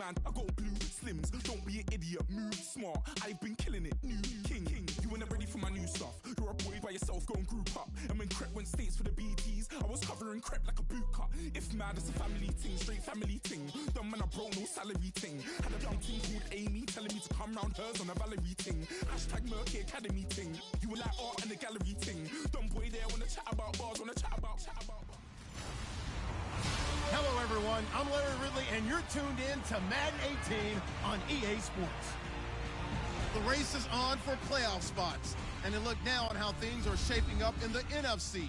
man, I got blue slims. Don't be an idiot, move smart. I've been killing it, new king. You were not ready for my new stuff. You're a boy by yourself, go and group up. And when Crep went states for the BTs, I was covering Crep like a boot cut. If mad, it's a family ting, straight family ting. Dumb man, I bro, no salary ting. Had a young ting called Amy, telling me to come round hers on a Valerie ting. Hashtag Murky Academy ting. You were like art and the gallery ting. Dumb boy there, wanna chat about bars, wanna chat about. Hello, everyone. I'm Larry Ridley, and you're tuned in to Madden 18 on EA Sports. The race is on for playoff spots, and a look now on how things are shaping up in the NFC.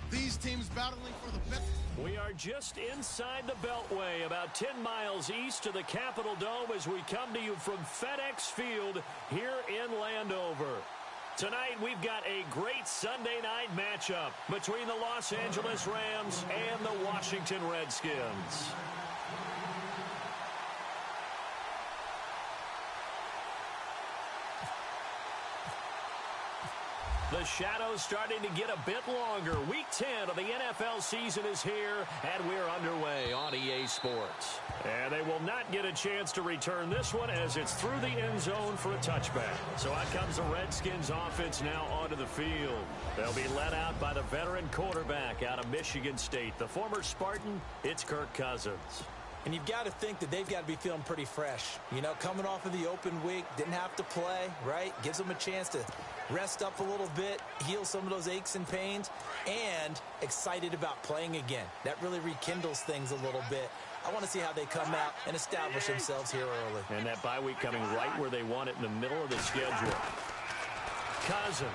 These teams battling for the best. We are just inside the Beltway, about 10 miles east of the Capitol Dome as we come to you from FedEx Field here in Landover. Tonight, we've got a great Sunday night matchup between the Los Angeles Rams and the Washington Redskins. The shadow's starting to get a bit longer. Week 10 of the NFL season is here, and we're underway on EA Sports. And they will not get a chance to return this one as it's through the end zone for a touchback. So out comes the Redskins offense now onto the field. They'll be led out by the veteran quarterback out of Michigan State. The former Spartan, it's Kirk Cousins. And you've got to think that they've got to be feeling pretty fresh. You know, coming off of the open week, didn't have to play, right? Gives them a chance to rest up a little bit, heal some of those aches and pains, and excited about playing again. That really rekindles things a little bit. I want to see how they come out and establish themselves here early. And that bye week coming right where they want it in the middle of the schedule. Cousins.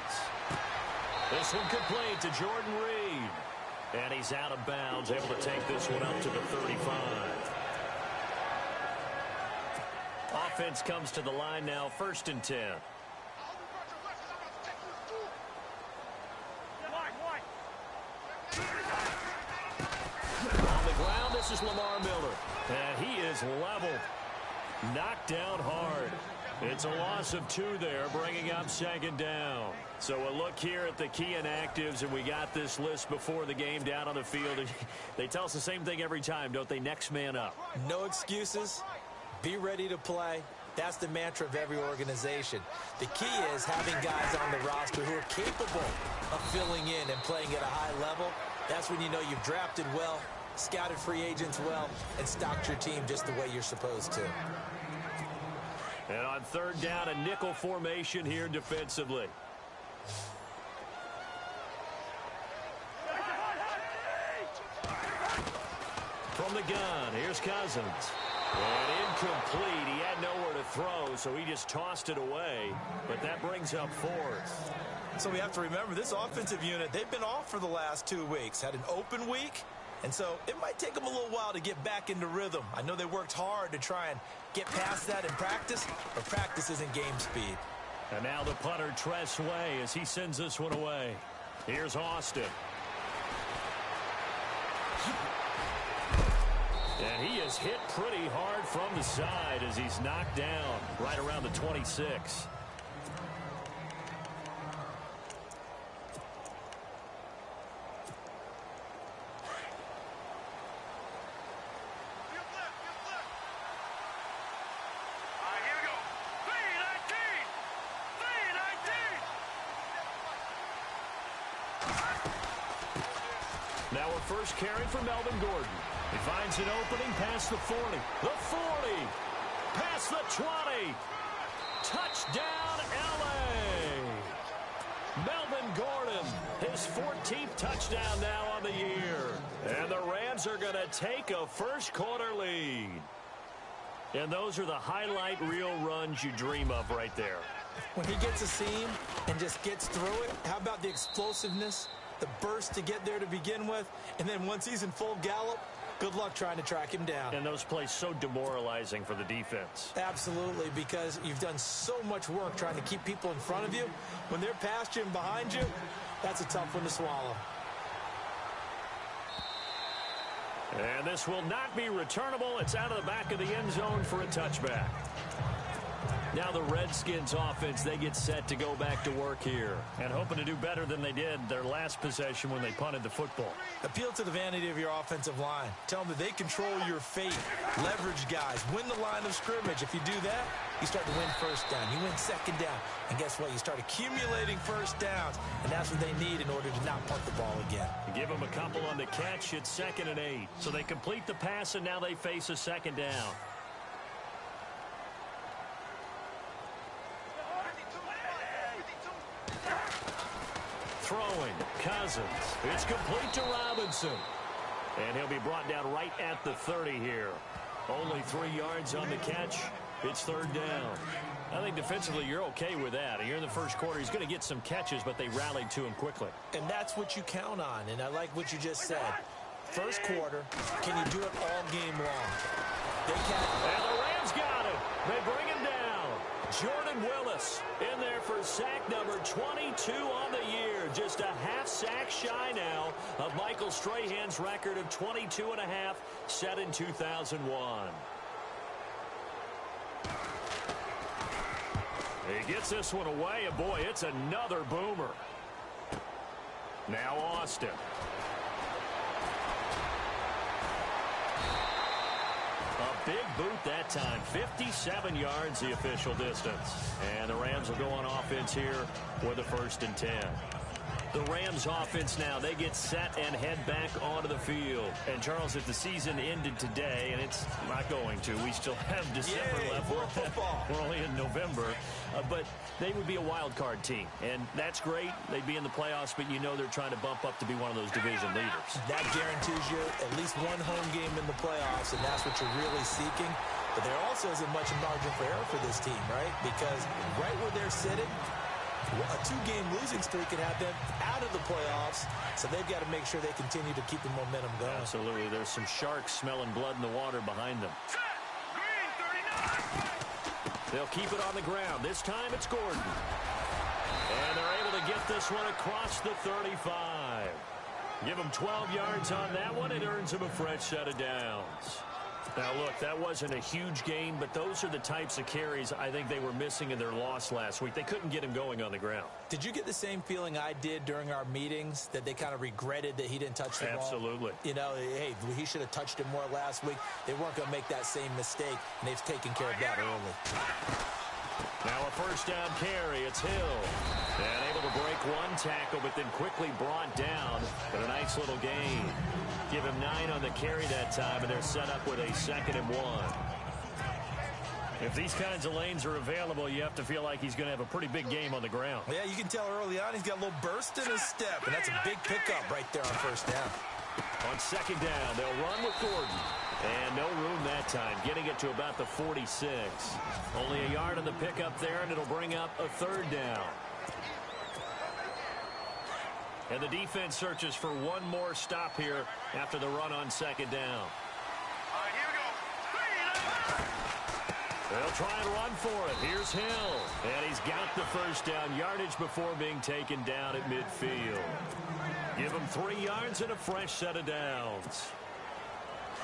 This one complete to Jordan Reed. And he's out of bounds, able to take this one up to the 35. Offense comes to the line now, 1st and 10. On the ground, this is Lamar Miller. And he is leveled. Knocked down hard. It's a loss of 2 there, bringing up 2nd down. So a look here at the key inactives, and we got this list before the game down on the field. They tell us the same thing every time, don't they? Next man up. No excuses. Be ready to play. That's the mantra of every organization. The key is having guys on the roster who are capable of filling in and playing at a high level. That's when you know you've drafted well, scouted free agents well, and stocked your team just the way you're supposed to. And on 3rd down, a nickel formation here defensively. From the gun, here's Cousins. And incomplete. He had nowhere to throw, so he just tossed it away. But that brings up 4th. So we have to remember, this offensive unit, they've been off for the last 2 weeks. Had an open week, and so it might take them a little while to get back into rhythm. I know they worked hard to try and get past that in practice, but practice isn't game speed. And now the punter, Tress Way, as he sends this one away. Here's Austin. And he is hit pretty hard from the side as he's knocked down right around the 26. Now a first carry for Melvin Gordon. He finds an opening past the 40. The 40. Past the 20. Touchdown, L.A. Melvin Gordon, his 14th touchdown now on the year. And the Rams are going to take a first-quarter lead. And those are the highlight reel runs you dream of right there. When he gets a seam and just gets through it, how about the explosiveness, the burst to get there to begin with, and then once he's in full gallop, good luck trying to track him down. And those plays so demoralizing for the defense. Absolutely, because you've done so much work trying to keep people in front of you. When they're past you and behind you, that's a tough one to swallow. And this will not be returnable. It's out of the back of the end zone for a touchback. Now the Redskins offense, they get set to go back to work here. And hoping to do better than they did their last possession when they punted the football. Appeal to the vanity of your offensive line. Tell them that they control your fate. Leverage guys. Win the line of scrimmage. If you do that, you start to win first down. You win second down. And guess what? You start accumulating first downs. And that's what they need in order to not punt the ball again. Give them a couple on the catch. It's 2nd and 8. So they complete the pass, and now they face a second down. Throwing, Cousins. It's complete to Robinson. And he'll be brought down right at the 30 here. Only 3 yards on the catch. It's 3rd down. I think defensively you're okay with that. Here in the first quarter, he's going to get some catches, but they rallied to him quickly. And that's what you count on, and I like what you just said. First quarter, can you do it all game long? They can. And the Rams got it. They bring him down. Jordan Willis in there for sack number 22 on the year. Just a half sack shy now of Michael Strahan's record of 22.5 set in 2001. He gets this one away, and boy, it's another boomer. Now Austin. A big boot that time. 57 yards the official distance. And the Rams will go on offense here with a 1st and 10. The Rams offense now, they get set and head back onto the field. And Charles, if the season ended today, and it's not going to, we still have December left. We're only in November. But they would be a wild card team. And that's great. They'd be in the playoffs, but you know they're trying to bump up to be one of those division leaders. That guarantees you at least one home game in the playoffs, and that's what you're really seeking. But there also isn't much margin for error for this team, right? Because right where they're sitting, a 2-game losing streak could have them out of the playoffs, so they've got to make sure they continue to keep the momentum going. Absolutely. There's some sharks smelling blood in the water behind them. They'll keep it on the ground. This time it's Gordon. And they're able to get this one across the 35. Give them 12 yards on that one. It earns them a fresh set of downs. Now, look, that wasn't a huge gain, but those are the types of carries I think they were missing in their loss last week. They couldn't get him going on the ground. Did you get the same feeling I did during our meetings, that they kind of regretted that he didn't touch the ball? Absolutely. You know, hey, he should have touched it more last week. They weren't going to make that same mistake, and they've taken care of that early. Now a 1st down carry. It's Hill. And able to break one tackle, but then quickly brought down. But a nice little gain. Give him 9 on the carry that time, and they're set up with a 2nd and 1. If these kinds of lanes are available, you have to feel like he's going to have a pretty big game on the ground. Yeah, you can tell early on he's got a little burst in his step, and that's a big pickup right there on 1st down. On 2nd down, they'll run with Gordon. And no room that time, getting it to about the 46. Only a yard on the pickup there, and it'll bring up a 3rd down. And the defense searches for one more stop here after the run on 2nd down. They'll try and run for it. Here's Hill. And he's got the 1st down yardage before being taken down at midfield. Give him 3 yards and a fresh set of downs.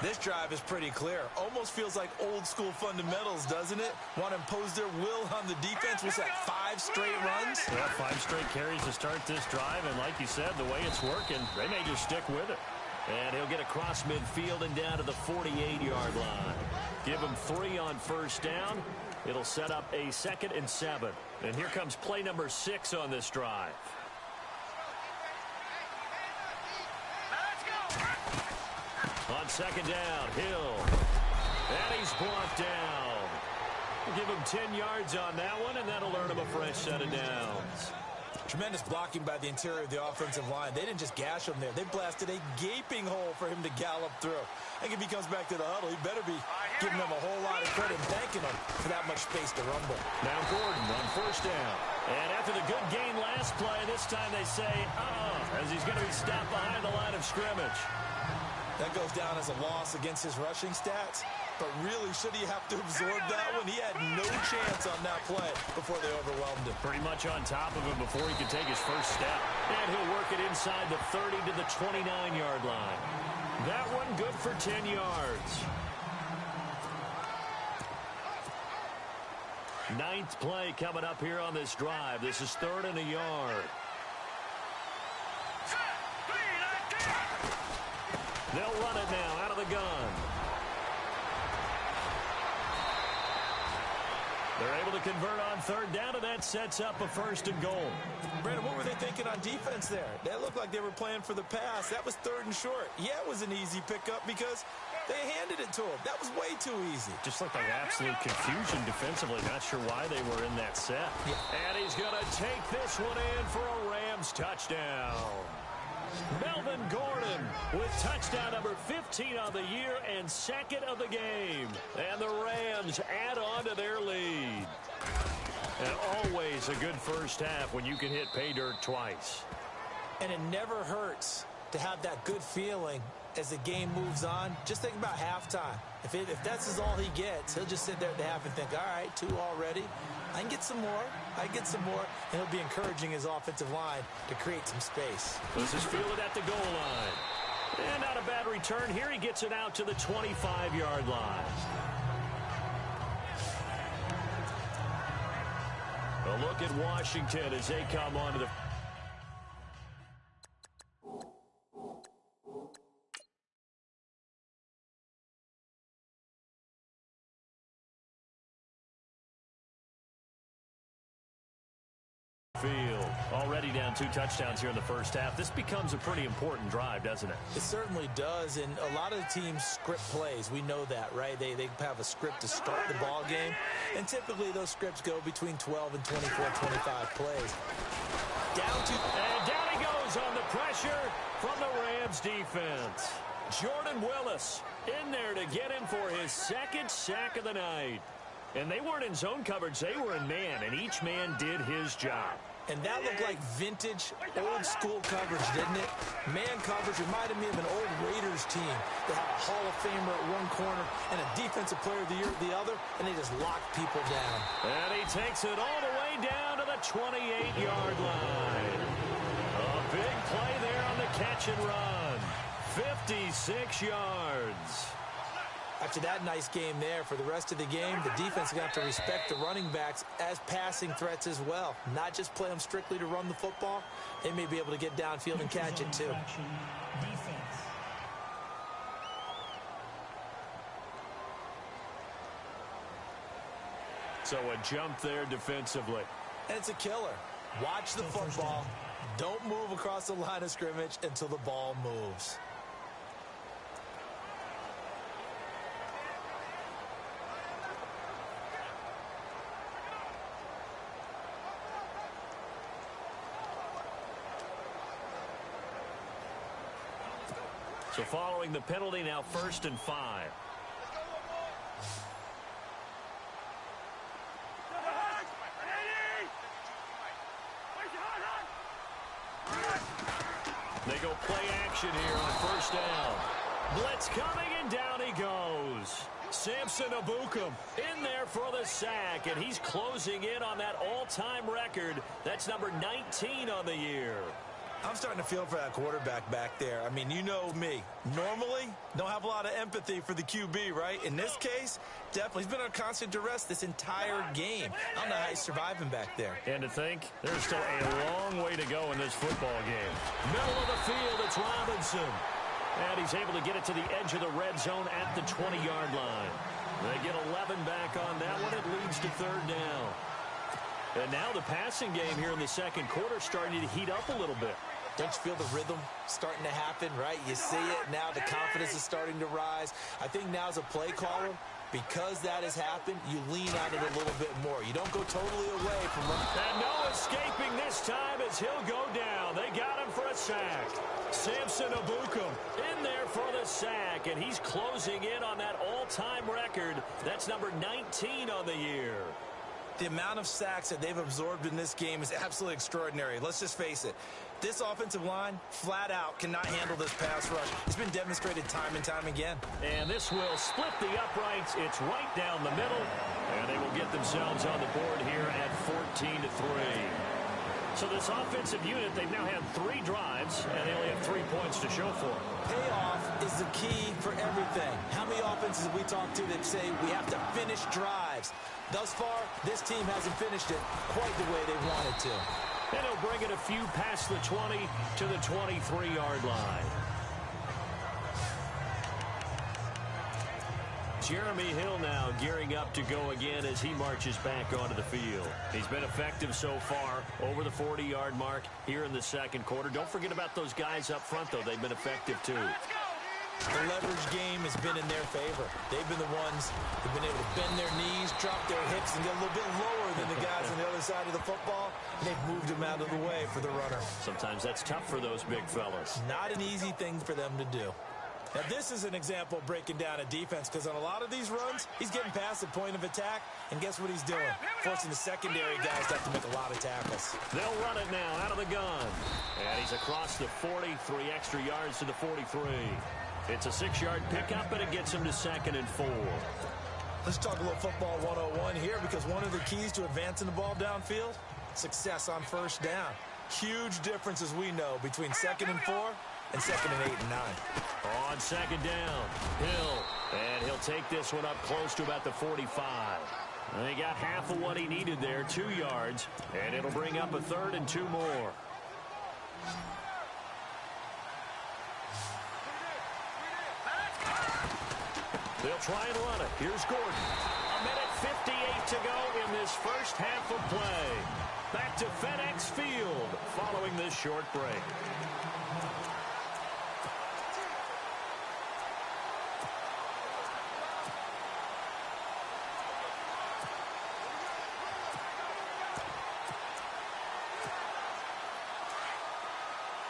This drive is pretty clear. Almost feels like old school fundamentals, doesn't it? Want to impose their will on the defense. What's that, 5 straight runs? Yeah, 5 straight carries to start this drive. And like you said, the way it's working, they may just stick with it. And he'll get across midfield and down to the 48-yard line. Give him 3 on 1st down. It'll set up a 2nd and 7. And here comes play number 6 on this drive. On 2nd down, Hill. And he's brought down. We'll give him 10 yards on that one, and that'll earn him a fresh set of downs. Tremendous blocking by the interior of the offensive line. They didn't just gash him there. They blasted a gaping hole for him to gallop through. I think if he comes back to the huddle, he better be giving them a whole lot of credit and thanking them for that much space to rumble. Now Gordon on 1st down. And after the good gain last play, this time they say, as he's going to be stopped behind the line of scrimmage. That goes down as a loss against his rushing stats. But really, should he have to absorb that one? He had no chance on that play before they overwhelmed him. Pretty much on top of him before he could take his first step. And he'll work it inside the 30 to the 29-yard line. That one good for 10 yards. Ninth play coming up here on this drive. This is 3rd and a yard. They'll run it now out of the gun. They're able to convert on 3rd down, and that sets up a 1st and goal. Brandon, what were they thinking on defense there? They looked like they were playing for the pass. That was 3rd and short. Yeah, it was an easy pickup because they handed it to him. That was way too easy. Just looked like absolute confusion defensively. Not sure why they were in that set. Yeah. And he's going to take this one in for a Rams touchdown. Melvin Gordon with touchdown number 15 on the year and 2nd of the game. And the Rams add on to their lead. And always a good first half when you can hit pay dirt twice. And it never hurts to have that good feeling as the game moves on. Just think about halftime. If that's all he gets, he'll just sit there at the half and think, all right, 2 already. I can get some more. And he'll be encouraging his offensive line to create some space. This is fielded at the goal line. And not a bad return here. He gets it out to the 25-yard line. A look at Washington as they come onto the field. Already down 2 touchdowns here in the first half. This becomes a pretty important drive, doesn't it? It certainly does, and a lot of the teams script plays. We know that, right? They have a script to start the ball game, and typically those scripts go between 12 and 24, 25 plays. And down he goes on the pressure from the Rams defense. Jordan Willis in there to get him for his 2nd sack of the night. And they weren't in zone coverage. They were in man, and each man did his job. And that looked like vintage, old-school coverage, didn't it? Man coverage reminded me of an old Raiders team. They had a Hall of Famer at one corner and a Defensive Player of the Year at the other, and they just locked people down. And he takes it all the way down to the 28-yard line. A big play there on the catch and run. 56 yards. After that nice game there, for the rest of the game, the defense is going to have to respect the running backs as passing threats as well. Not just play them strictly to run the football. They may be able to get downfield and catch it too. So a jump there defensively. And it's a killer. Watch the football. Don't move across the line of scrimmage until the ball moves. So following the penalty, now 1st and 5. They go play action here on 1st down. Blitz coming, and down he goes. Samson Abukum in there for the sack, and he's closing in on that all-time record. That's number 19 on the year. I'm starting to feel for that quarterback back there. I mean, you know me. Normally, don't have a lot of empathy for the QB, right? In this case, definitely. He's been under constant duress this entire game. I don't know how he's surviving back there. And to think, there's still a long way to go in this football game. Middle of the field, it's Robinson. And he's able to get it to the edge of the red zone at the 20-yard line. They get 11 back on that one. It leads to 3rd down. And now the passing game here in the second quarter starting to heat up a little bit. Don't you feel the rhythm starting to happen, right? You see it now. The confidence is starting to rise. I think now as a play caller, because that has happened, you lean on it a little bit more. You don't go totally away from running. And no escaping this time as he'll go down. They got him for a sack. Samson Abukum in there for the sack, and he's closing in on that all-time record. That's number 19 on the year. The amount of sacks that they've absorbed in this game is absolutely extraordinary. Let's just face it. This offensive line, flat out, cannot handle this pass rush. It's been demonstrated time and time again. And this will split the uprights. It's right down the middle. And they will get themselves on the board here at 14-3. So this offensive unit, they've now had 3 drives, and they only have 3 points to show for it. Payoff is the key for everything. How many offenses have we talked to that say we have to finish drives? Thus far, this team hasn't finished it quite the way they wanted to. And he'll bring it a few past the 20 to the 23-yard line. Jeremy Hill now gearing up to go again as he marches back onto the field. He's been effective so far over the 40-yard mark here in the second quarter. Don't forget about those guys up front, though. They've been effective, too. The leverage game has been in their favor. They've been the ones who've been able to bend their knees, drop their hips, and get a little bit lower than the guys on the other side of the football. And they've moved them out of the way for the runner. Sometimes that's tough for those big fellas. Not an easy thing for them to do. Now, this is an example of breaking down a defense, because on a lot of these runs, he's getting past the point of attack, and guess what he's doing? Forcing the secondary guys to have to make a lot of tackles. They'll run it now out of the gun. And he's across the 40, 3 extra yards to the 43. It's a 6-yard pickup, and it gets him to 2nd and 4. Let's talk a little football 101 here, because one of the keys to advancing the ball downfield, success on first down. Huge difference, as we know, between 2nd and 4 and 2nd and 8 and 9. On 2nd down, Hill. And he'll take this one up close to about the 45. And he got half of what he needed there, 2 yards. And it'll bring up a 3rd and 2 more. They'll try and run it. Here's Gordon. A minute 58 to go in this first half of play. Back to FedEx Field following this short break.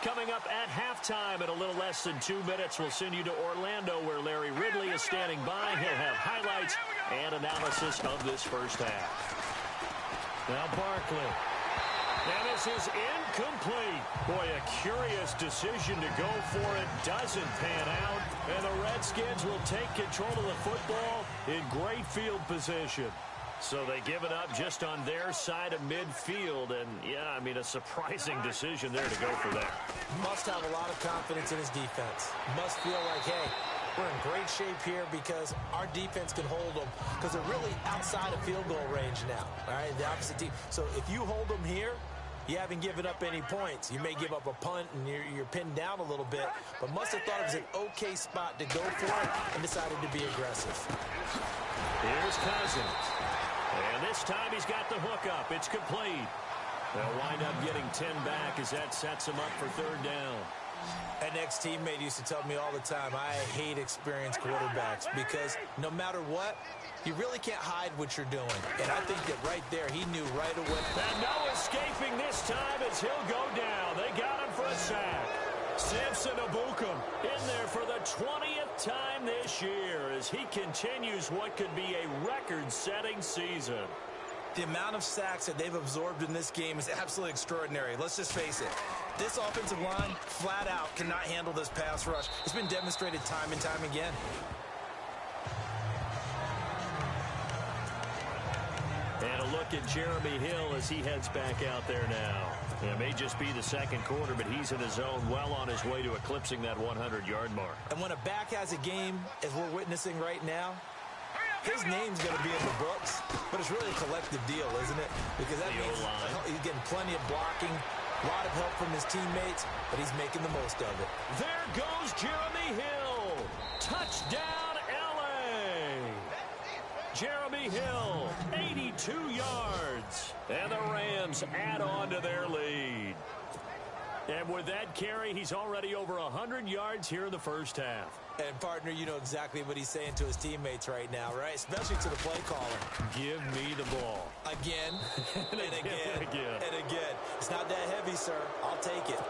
Coming up at halftime in a little less than 2 minutes, we'll send you to Orlando, where Larry Ridley is standing by. He'll have highlights and analysis of this first half. Now Barkley. And this is incomplete. Boy, a curious decision to go for it. Doesn't pan out. And the Redskins will take control of the football in great field position. So they give it up just on their side of midfield. And, yeah, I mean, a surprising decision there to go for that. Must have a lot of confidence in his defense. Must feel like, hey, we're in great shape here because our defense can hold them, because they're really outside of field goal range now, all right, the opposite team. So if you hold them here, you haven't given up any points. You may give up a punt and you're pinned down a little bit, but must have thought it was an okay spot to go for it and decided to be aggressive. Here's Cousins. And this time he's got the hook up. It's complete. They'll wind up getting 10 back as that sets him up for 3rd down. An ex-teammate used to tell me all the time, I hate experienced quarterbacks, because no matter what, you really can't hide what you're doing. And I think that right there, he knew right away. And no escaping this time as he'll go down. They got him for a sack. Samson Abukum in there for the 20th time this year as he continues what could be a record-setting season. The amount of sacks that they've absorbed in this game is absolutely extraordinary. Let's just face it. This offensive line, flat out, cannot handle this pass rush. It's been demonstrated time and time again. And a look at Jeremy Hill as he heads back out there now. It may just be the second quarter, but he's in his zone, well on his way to eclipsing that 100-yard mark. And when a back has a game, as we're witnessing right now, his name's going to be in the books, but it's really a collective deal, isn't it? Because that means he's getting plenty of blocking, a lot of help from his teammates, but he's making the most of it. There goes Jeremy Hill. Touchdown, L.A. Jeremy Hill, 82 yards. And the Rams add on to their lead. And with that carry, he's already over 100 yards here in the first half. And, partner, you know exactly what he's saying to his teammates right now, right? Especially to the play caller. Give me the ball. Again, and again, and again. It's not that heavy, sir. I'll take it.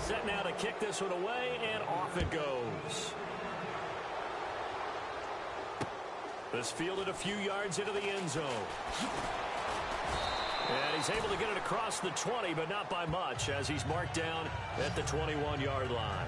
Set now to kick this one away, and off it goes. This fielded a few yards into the end zone. And he's able to get it across the 20, but not by much, as he's marked down at the 21-yard line.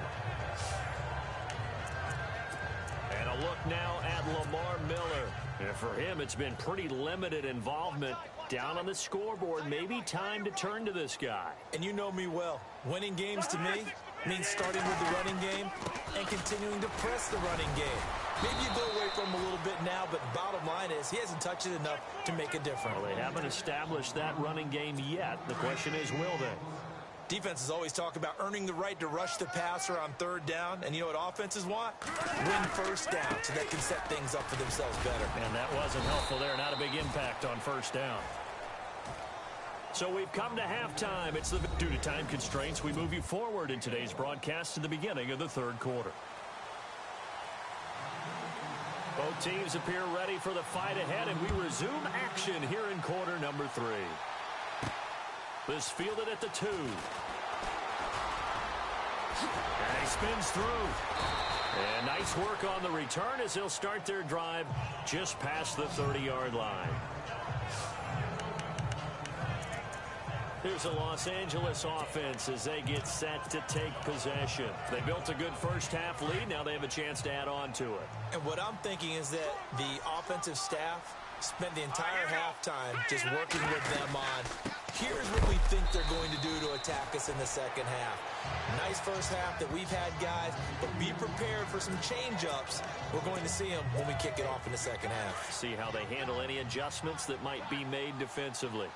And a look now at Lamar Miller. And for him, it's been pretty limited involvement Down on the scoreboard, maybe time to turn to this guy. And you know me well. Winning games to me means starting with the running game and continuing to press the running game. Maybe you go away from him a little bit now, but bottom line is he hasn't touched it enough to make a difference. Well, they haven't established that running game yet. The question is, will they? Defenses always talk about earning the right to rush the passer on third down. And you know what offenses want? Win first down so they can set things up for themselves better. And that wasn't helpful there. Not a big impact on first down. So we've come to halftime. Due to time constraints, we move you forward in today's broadcast to the beginning of the third quarter. Both teams appear ready for the fight ahead, and we resume action here in quarter number 3. This fielded at the 2. And he spins through. And nice work on the return as they'll start their drive just past the 30-yard line. Here's a Los Angeles offense as they get set to take possession. They built a good first-half lead. Now they have a chance to add on to it. And what I'm thinking is that the offensive staff spent the entire halftime just working with them on, here's what we think they're going to do to attack us in the second half. Nice first half that we've had, guys, but be prepared for some change-ups. We're going to see them when we kick it off in the second half. See how they handle any adjustments that might be made defensively.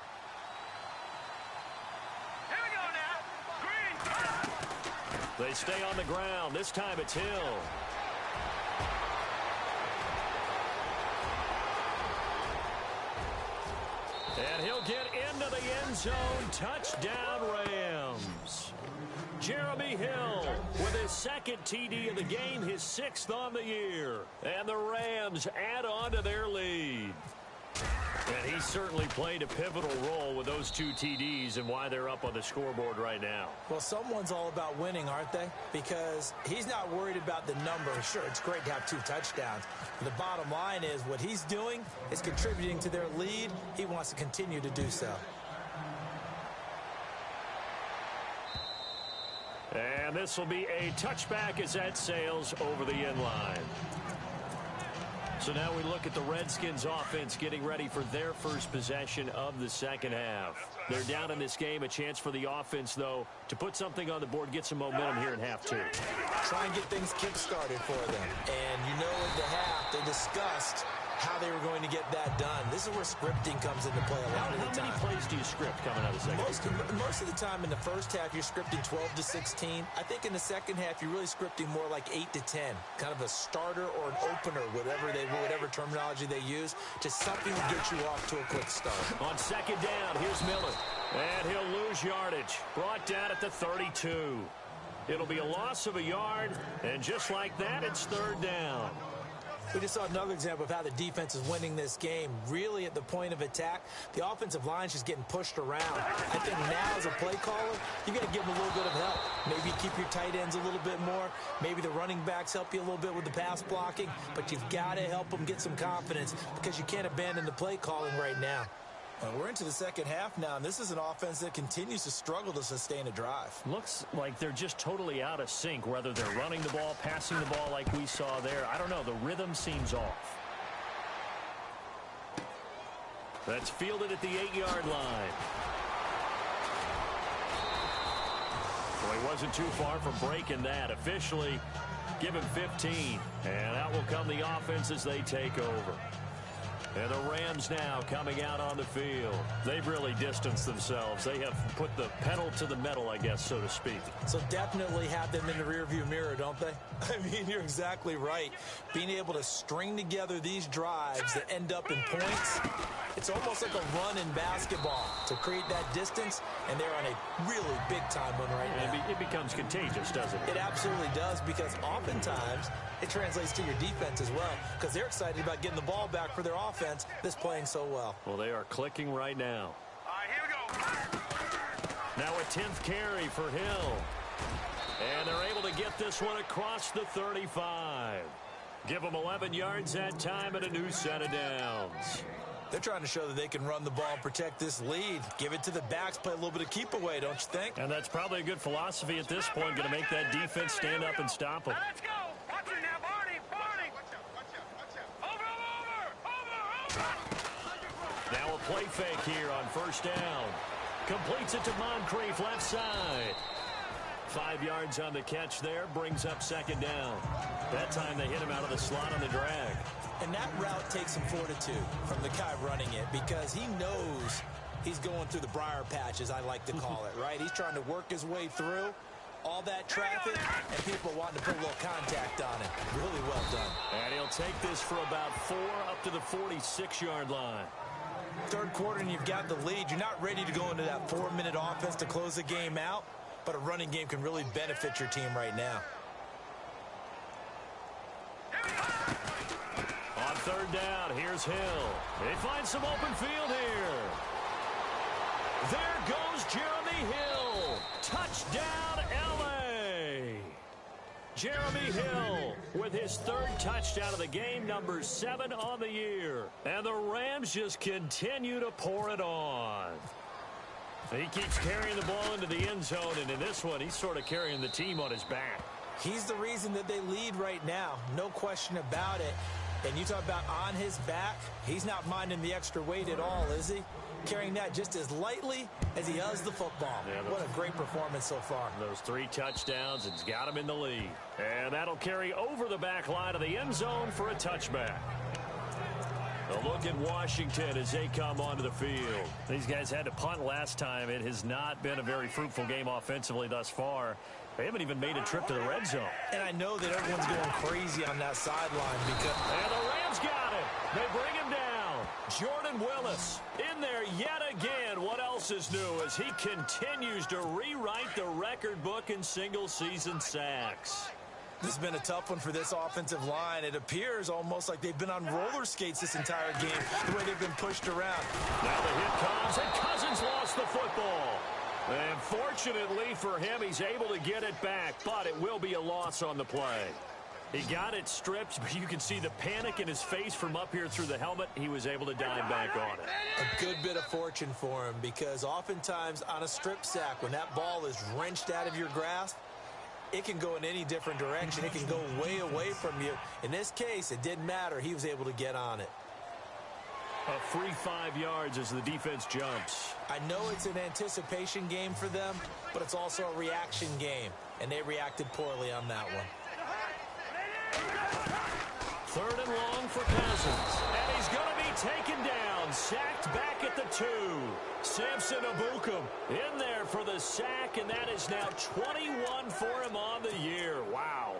They stay on the ground. This time it's Hill. And he'll get into the end zone. Touchdown, Rams. Jeremy Hill with his second TD of the game, his 6th on the year. And the Rams add on to their lead. And he certainly played a pivotal role with those 2 TDs and why they're up on the scoreboard right now. Well, someone's all about winning, aren't they? Because he's not worried about the number. Sure, it's great to have 2 touchdowns. But the bottom line is what he's doing is contributing to their lead. He wants to continue to do so. And this will be a touchback as that sails over the end line. So now we look at the Redskins offense getting ready for their first possession of the second half. They're down in this game. A chance for the offense, though, to put something on the board, get some momentum here in half 2. Try and get things kick-started for them. And you know at the half, they discussed how they were going to get that done. This is where scripting comes into play a lot of the time. How many plays do you script coming out of the second half? Most of the time in the first half, you're scripting 12 to 16. I think in the second half, you're really scripting more like 8 to 10. Kind of a starter or an opener, whatever terminology they use. Just something to get you off to a quick start. On second down, here's Miller. And he'll lose yardage. Brought down at the 32. It'll be a loss of a yard. And just like that, it's third down. We just saw another example of how the defense is winning this game. Really at the point of attack, the offensive line is just getting pushed around. I think now as a play caller, you got to give them a little bit of help. Maybe keep your tight ends a little bit more. Maybe the running backs help you a little bit with the pass blocking. But you've got to help them get some confidence because you can't abandon the play calling right now. We're into the second half now, and this is an offense that continues to struggle to sustain a drive. Looks like they're just totally out of sync, whether they're running the ball, passing the ball like we saw there. I don't know. The rhythm seems off. That's fielded at the 8-yard line. Well, he wasn't too far from breaking that. Officially, give him 15. And out will come the offense as they take over. And the Rams now coming out on the field. They've really distanced themselves. They have put the pedal to the metal, I guess, so to speak. So definitely have them in the rearview mirror, don't they? I mean, you're exactly right. Being able to string together these drives that end up in points, it's almost like a run in basketball to create that distance, and they're on a really big-time one right now. It becomes contagious, doesn't it? It absolutely does, because oftentimes it translates to your defense as well, because they're excited about getting the ball back for their offense that's playing so well. Well, they are clicking right now. All right, here we go. Now a 10th carry for Hill. And they're able to get this one across the 35. Give them 11 yards that time and a new set of downs. They're trying to show that they can run the ball and protect this lead. Give it to the backs, play a little bit of keep away, don't you think? And that's probably a good philosophy at this point, going to make that defense stand up and stop them. Now let's go. Watch it now, Barney. Over. Now a play fake here on first down. Completes it to Moncrief left side. 5 yards on the catch there, brings up second down. That time they hit him out of the slot on the drag. And that route takes some fortitude from the guy running it because he knows he's going through the briar patch, as I like to call it, right? He's trying to work his way through all that traffic, and people wanting to put a little contact on it. Really well done. And he'll take this for about 4 up to the 46-yard line. Third quarter and you've got the lead. You're not ready to go into that 4-minute offense to close the game out, but a running game can really benefit your team right now. On third down, here's Hill. They find some open field here. There goes Jeremy Hill. Touchdown, L.A. Jeremy Hill with his third touchdown of the game, number 7 on the year. And the Rams just continue to pour it on. He keeps carrying the ball into the end zone, and in this one, he's sort of carrying the team on his back. He's the reason that they lead right now. No question about it. And you talk about on his back, he's not minding the extra weight at all, is he? Carrying that just as lightly as he does the football. Yeah, what a great performance so far. Those 3 touchdowns, it's got him in the lead. And that'll carry over the back line of the end zone for a touchback. A look at Washington as they come onto the field. These guys had to punt last time. It has not been a very fruitful game offensively thus far. They haven't even made a trip to the red zone. And I know that everyone's going crazy on that sideline because... And the Rams got it. They bring him down. Jordan Willis in there yet again. What else is new as he continues to rewrite the record book in single-season sacks. This has been a tough one for this offensive line. It appears almost like they've been on roller skates this entire game, the way they've been pushed around. Now the hit comes, and Cousins lost the football. And fortunately for him, he's able to get it back, but it will be a loss on the play. He got it stripped, but you can see the panic in his face from up here through the helmet. He was able to dive back on it. A good bit of fortune for him because oftentimes on a strip sack, when that ball is wrenched out of your grasp, it can go in any different direction. It can go way away from you. In this case, it didn't matter. He was able to get on it. A free 5 yards as the defense jumps. I know it's an anticipation game for them, but it's also a reaction game, and they reacted poorly on that one. Third and long for Cousins. And he's going to be taken down. Sacked back at the 2. Samson Abukum in there for the sack, and that is now 21 for him on the year. Wow.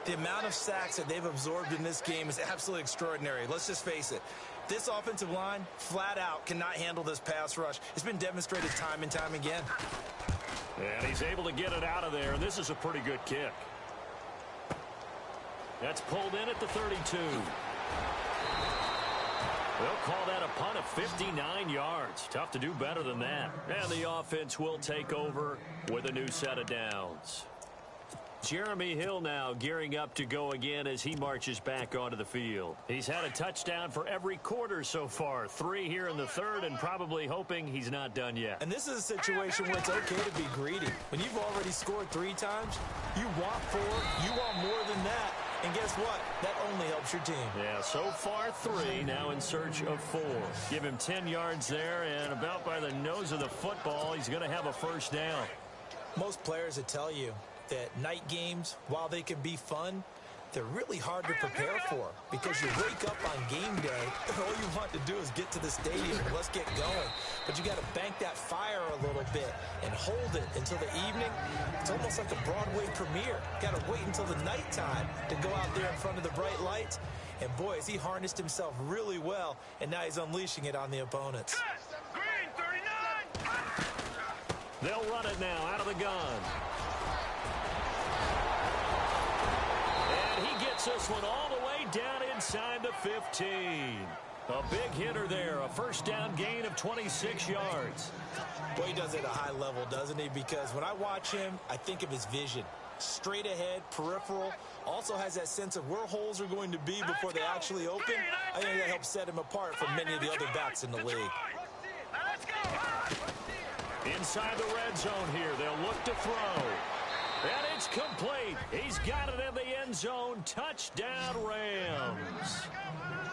The amount of sacks that they've absorbed in this game is absolutely extraordinary. Let's just face it. This offensive line, flat out, cannot handle this pass rush. It's been demonstrated time and time again. And he's able to get it out of there, and this is a pretty good kick. That's pulled in at the 32. They'll call that a punt of 59 yards. Tough to do better than that. And the offense will take over with a new set of downs. Jeremy Hill now gearing up to go again as he marches back onto the field. He's had a touchdown for every quarter so far. 3 here in the third, and probably hoping he's not done yet. And this is a situation where it's okay to be greedy. When you've already scored 3 times, you want 4, you want more than that. And guess what? That only helps your team. Yeah, so far 3, now in search of 4. Give him 10 yards there, and about by the nose of the football, he's going to have a first down. Most players would tell you that night games, while they can be fun, they're really hard to prepare for because you wake up on game day and all you want to do is get to the stadium and let's get going. But you got to bank that fire a little bit and hold it until the evening. It's almost like a Broadway premiere. Got to wait until the nighttime to go out there in front of the bright lights. And boy, has he harnessed himself really well, and now he's unleashing it on the opponents. Green 39. They'll run it now out of the gun. And he gets this one all the way down inside the 15. A big hitter there, a first down gain of 26 yards. Boy, he does it at a high level, doesn't he? Because when I watch him, I think of his vision. Straight ahead, peripheral, also has that sense of where holes are going to be before they actually open. I think that helps set him apart from many of the other backs in the league. Inside the red zone here, they'll look to throw. And it's complete. He's got it in the end end zone. Touchdown, Rams.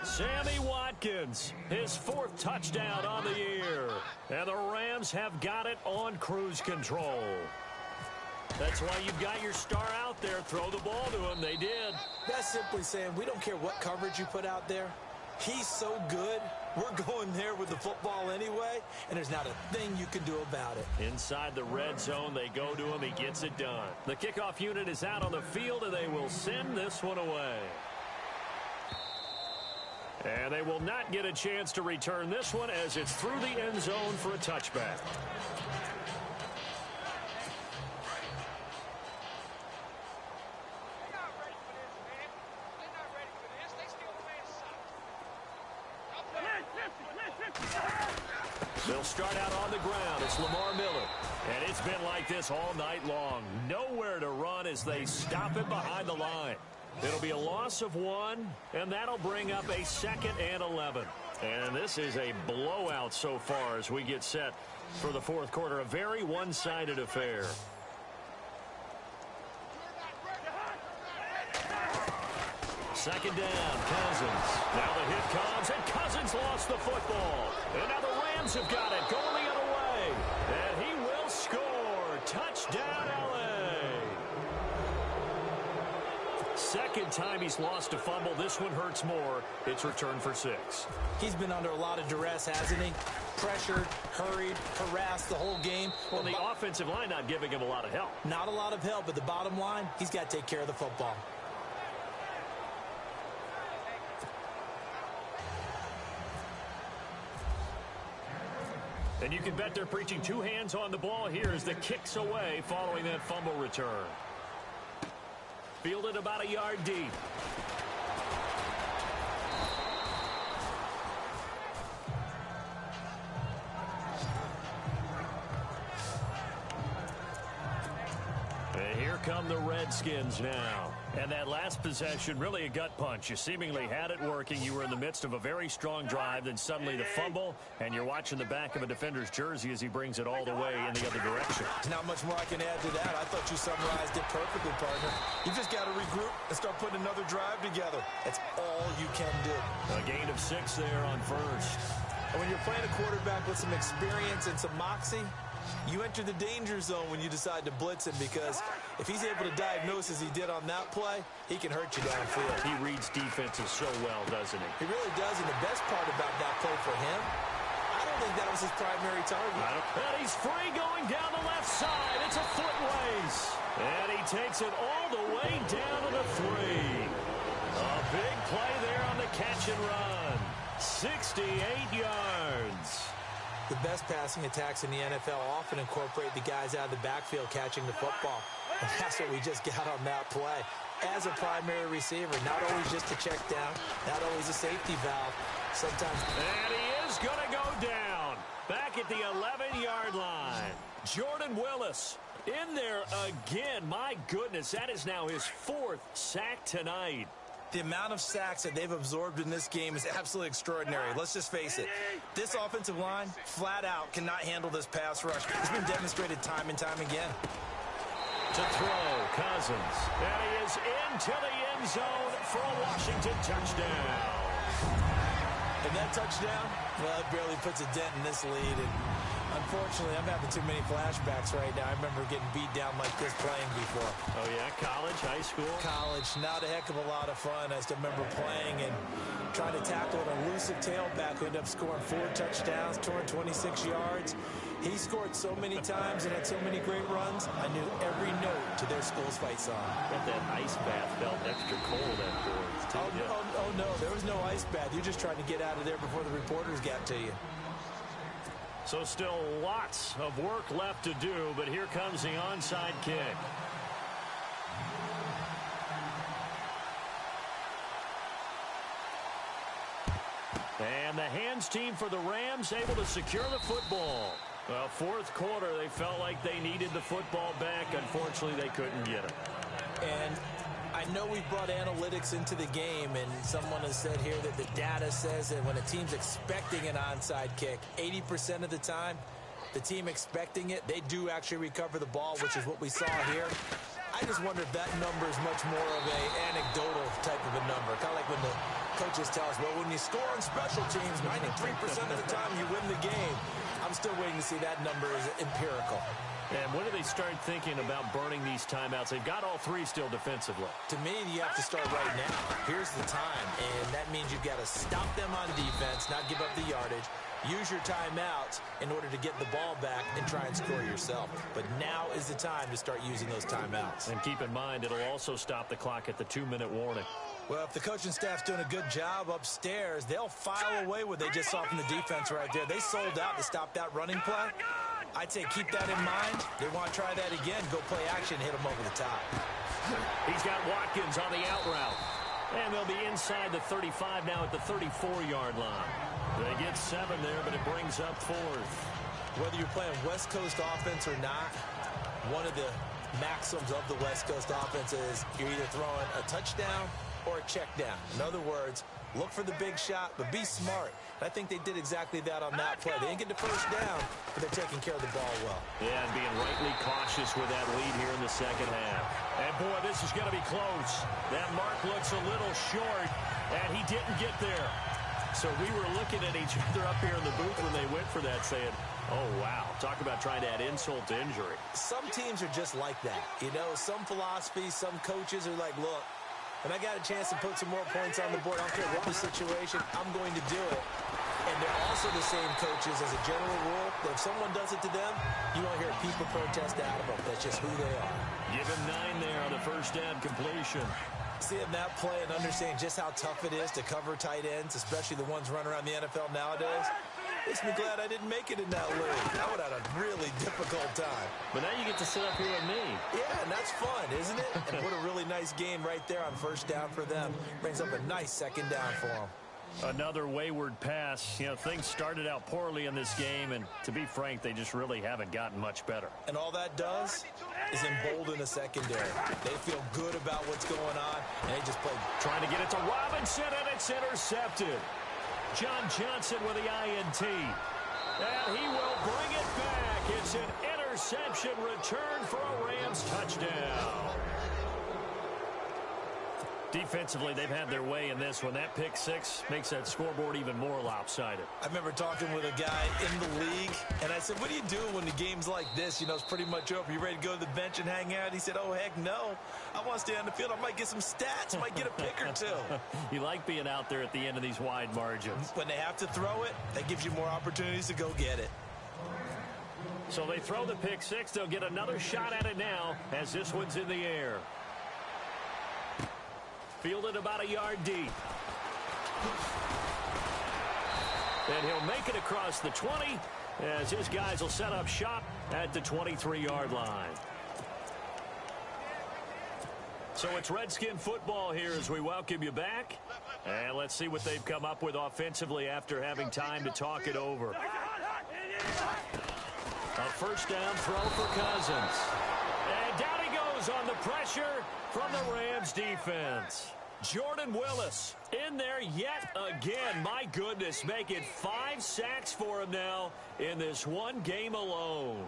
Sammy Watkins, his 4th touchdown on the year. And the Rams have got it on cruise control. That's why you've got your star out there. Throw the ball to him. They did. That's simply saying we don't care what coverage you put out there. He's so good, we're going there with the football anyway, and there's not a thing you can do about it. Inside the red zone, they go to him. He gets it done. The kickoff unit is out on the field, and they will send this one away. And they will not get a chance to return this one as it's through the end zone for a touchback. They'll start out on the ground. It's Lamar Miller. And it's been like this all night long. Nowhere to run as they stop him behind the line. It'll be a loss of 1, and that'll bring up a 2nd and 11. And this is a blowout so far as we get set for the 4th quarter. A very one-sided affair. Second down, Cousins. Now the hit comes, and Cousins lost the football. And now the Rams have got it, going the other way. And he will score. Touchdown, L.A. Second time he's lost a fumble. This one hurts more. It's returned for 6. He's been under a lot of duress, hasn't he? Pressured, hurried, harassed the whole game. Well, the offensive line not giving him a lot of help. Not a lot of help, but the bottom line, he's got to take care of the football. And you can bet they're preaching 2 hands on the ball here as the kick's away following that fumble return. Fielded about a yard deep. And here come the Redskins now. And that last possession, really a gut punch. You seemingly had it working. You were in the midst of a very strong drive, then suddenly the fumble, and you're watching the back of a defender's jersey as he brings it all the way in the other direction. There's not much more I can add to that. I thought you summarized it perfectly, partner. You just got to regroup and start putting another drive together. That's all you can do. A gain of 6 there on first. And when you're playing a quarterback with some experience and some moxie, you enter the danger zone when you decide to blitz him, because if he's able to diagnose as he did on that play, he can hurt you downfield. He reads defenses so well, doesn't he? He really does, and the best part about that play for him, I don't think that was his primary target. And he's free going down the left side. It's a foot race. And he takes it all the way down to the 3. A big play there on the catch and run. 68 yards. The best passing attacks in the NFL often incorporate the guys out of the backfield catching the football. And that's what we just got on that play. As a primary receiver, not always just a check down, not always a safety valve. Sometimes. And he is going to go down. Back at the 11-yard line. Jordan Willis in there again. My goodness, that is now his 4th sack tonight. The amount of sacks that they've absorbed in this game is absolutely extraordinary. Let's just face it. This offensive line, flat out, cannot handle this pass rush. It's been demonstrated time and time again. To throw, Cousins. And he is into the end zone for a Washington touchdown. And that touchdown, well, it barely puts a dent in this lead. And unfortunately, I'm having too many flashbacks right now. I remember getting beat down like this playing before. Oh, yeah? College, high school? College, not a heck of a lot of fun. I still remember playing and trying to tackle an elusive tailback who ended up scoring 4 touchdowns, 226 yards. He scored so many times and had so many great runs, I knew every note to their school's fight song. Bet that ice bath felt extra cold afterwards, too. Oh, no, there was no ice bath. You're just trying to get out of there before the reporters got to you. So still lots of work left to do, but here comes the onside kick. And the hands team for the Rams able to secure the football. Well, 4th quarter, they felt like they needed the football back. Unfortunately, they couldn't get it. And I know we've brought analytics into the game, and someone has said here that the data says that when a team's expecting an onside kick, 80% of the time, the team expecting it, they do actually recover the ball, which is what we saw here. I just wonder if that number is much more of a anecdotal type of a number. Kind of like when the coaches tell us, well, when you score on special teams, 93% of the time you win the game. I'm still waiting to see that number is empirical. And when do they start thinking about burning these timeouts? They've got all three still defensively. To me, you have to start right now. Here's the time, and that means you've got to stop them on defense, not give up the yardage. Use your timeouts in order to get the ball back and try and score yourself. But now is the time to start using those timeouts. And keep in mind, it'll also stop the clock at the 2-minute warning. Well, if the coaching staff's doing a good job upstairs, they'll file away what they just saw from the defense right there. They sold out to stop that running play. I'd say keep that in mind. They want to try that again, go play action, hit them over the top. He's got Watkins on the out route. And they'll be inside the 35 now at the 34-yard line. They get 7 there, but it brings up 4th. Whether you're playing West Coast offense or not, one of the maxims of the West Coast offense is you're either throwing a touchdown or a check down. In other words, look for the big shot, but be smart. And I think they did exactly that on that play. They didn't get the first down, but they're taking care of the ball well. Yeah, and being rightly cautious with that lead here in the second half. And, boy, this is going to be close. That mark looks a little short, and he didn't get there. So we were looking at each other up here in the booth when they went for that, saying, oh, wow, talk about trying to add insult to injury. Some teams are just like that. You know, some philosophies, some coaches are like, look, when I got a chance to put some more points on the board, I don't care what the situation, I'm going to do it. And they're also the same coaches as a general rule, that if someone does it to them, you won't hear people protest out of them. That's just who they are. Give him 9 there on the first down completion. Seeing that play and understanding just how tough it is to cover tight ends, especially the ones running around the NFL nowadays, makes me glad I didn't make it in that league. I would have had a really difficult time. But now you get to sit up here with me. Yeah, and that's fun, isn't it? And what a really nice game right there on first down for them. Brings up a nice second down for them. Another wayward pass. You know, things started out poorly in this game, and to be frank, they just really haven't gotten much better. And all that does is embolden the secondary. They feel good about what's going on, and they just play. Trying to get it to Robinson, and it's intercepted. John Johnson with the INT. And he will bring it back. It's an interception return for a Rams touchdown. Defensively, they've had their way in this one. That pick 6 makes that scoreboard even more lopsided. I remember talking with a guy in the league, and I said, what do you do when the game's like this? You know, it's pretty much over. You ready to go to the bench and hang out? He said, oh, heck no. I want to stay on the field. I might get some stats. I might get a pick or two. You like being out there at the end of these wide margins. When they have to throw it, that gives you more opportunities to go get it. So they throw the pick 6. They'll get another shot at it now as this one's in the air. Fielded about a yard deep. And he'll make it across the 20 as his guys will set up shop at the 23-yard line. So it's Redskin football here as we welcome you back. And let's see what they've come up with offensively after having time to talk it over. A first down throw for Cousins. And down he goes on the pressure from the Rams defense. Jordan Willis in there yet again. My goodness, making 5 sacks for him now in this one game alone.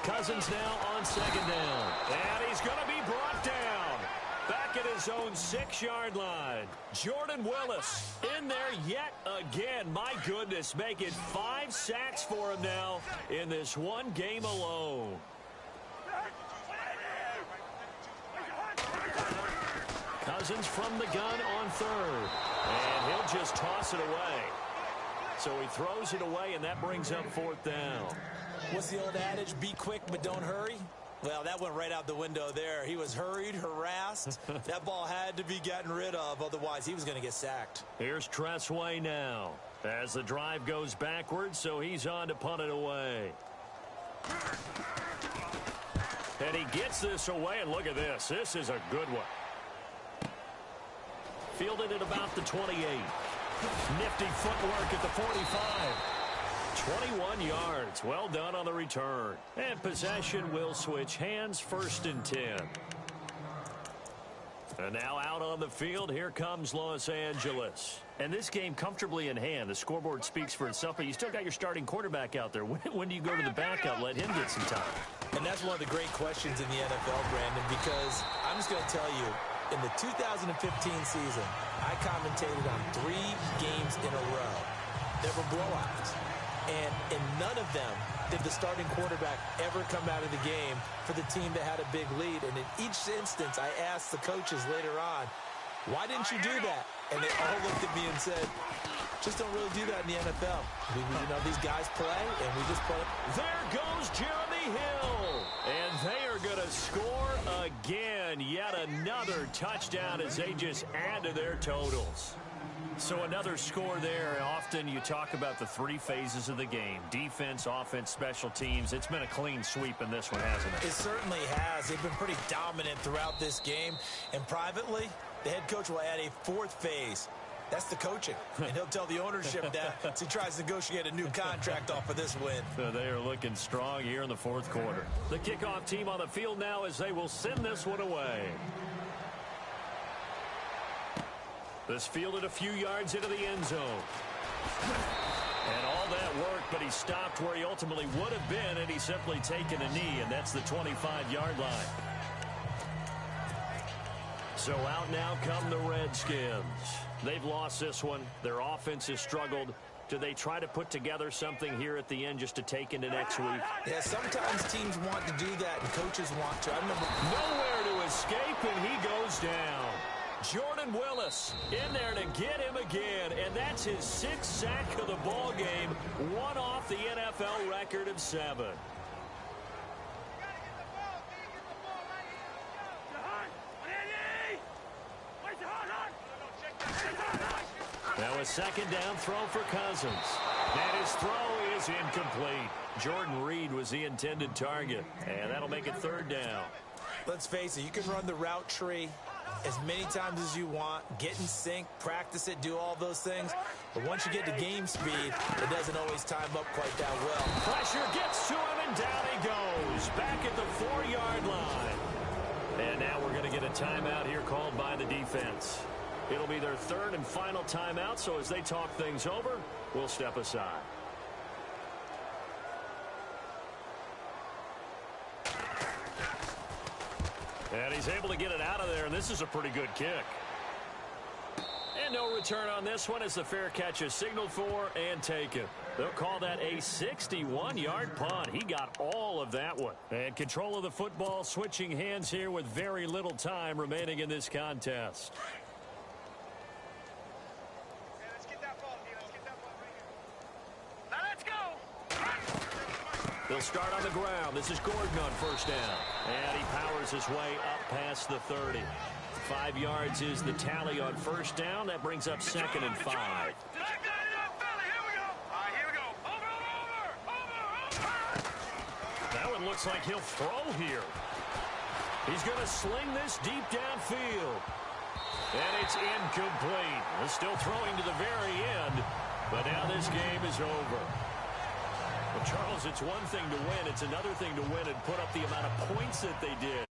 Cousins now on second down. And he's going to be brought down. Back at his own 6-yard line. Jordan Willis in there yet again. My goodness, making 5 sacks for him now in this one game alone. Cousins from the gun on third. And he'll just toss it away. So he throws it away, and that brings up 4th down. What's the old adage? Be quick, but don't hurry. Well, that went right out the window there. He was hurried, harassed. That ball had to be gotten rid of, otherwise he was going to get sacked. Here's Tressway now as the drive goes backwards, so he's on to punt it away. And he gets this away, and look at this. This is a good one. Fielded at about the 28. Nifty footwork at the 45. 21 yards. Well done on the return. And possession will switch hands, 1st and 10. And now out on the field, here comes Los Angeles. And this game comfortably in hand. The scoreboard speaks for itself, but you still got your starting quarterback out there. When do you go to the backup, let him get some time? And that's one of the great questions in the NFL, Brandon, because I'm just going to tell you, in the 2015 season, I commentated on 3 games in a row. There were blowouts. And in none of them did the starting quarterback ever come out of the game for the team that had a big lead. And in each instance, I asked the coaches later on, why didn't you do that? And they all looked at me and said, just don't really do that in the NFL. These guys play, and we just play. There goes Jeremy Hill. And they are going to score again. Yet another touchdown as they just add to their totals. So another score there. Often you talk about the 3 phases of the game. Defense, offense, special teams. It's been a clean sweep in this one, hasn't it? It certainly has. They've been pretty dominant throughout this game. And privately, the head coach will add a 4th phase. That's the coaching. And he'll tell the ownership that as he tries to negotiate a new contract off of this win. So they are looking strong here in the 4th quarter. The kickoff team on the field now as they will send this one away. This fielded a few yards into the end zone. And all that work, but he stopped where he ultimately would have been, and he's simply taken a knee, and that's the 25-yard line. So out now come the Redskins. They've lost this one. Their offense has struggled. Do they try to put together something here at the end just to take into next week? Yeah, sometimes teams want to do that, and coaches want to. I remember nowhere to escape, and he goes down. Jordan Willis in there to get him again, and that's his 6th sack of the ball game, one off the NFL record of 7. Now a 2nd down throw for Cousins, and his throw is incomplete. Jordan Reed was the intended target, and that'll make it 3rd down. Let's face it, you can run the route tree as many times as you want, get in sync, practice it, do all those things. But once you get to game speed, it doesn't always time up quite that well. Pressure gets to him, and down he goes. Back at the 4-yard line. And now we're going to get a timeout here called by the defense. It'll be their 3rd and final timeout, so as they talk things over, we'll step aside. And he's able to get it out of there, and this is a pretty good kick. And no return on this one as the fair catch is signaled for and taken. They'll call that a 61-yard punt. He got all of that one. And control of the football switching hands here with very little time remaining in this contest. They'll start on the ground. This is Gordon on 1st down. And he powers his way up past the 30. 5 yards is the tally on 1st down. That brings up 2nd and 5. That one looks like he'll throw here. He's going to sling this deep downfield. And it's incomplete. He's still throwing to the very end. But now this game is over. Well, Charles, it's one thing to win. It's another thing to win and put up the amount of points that they did.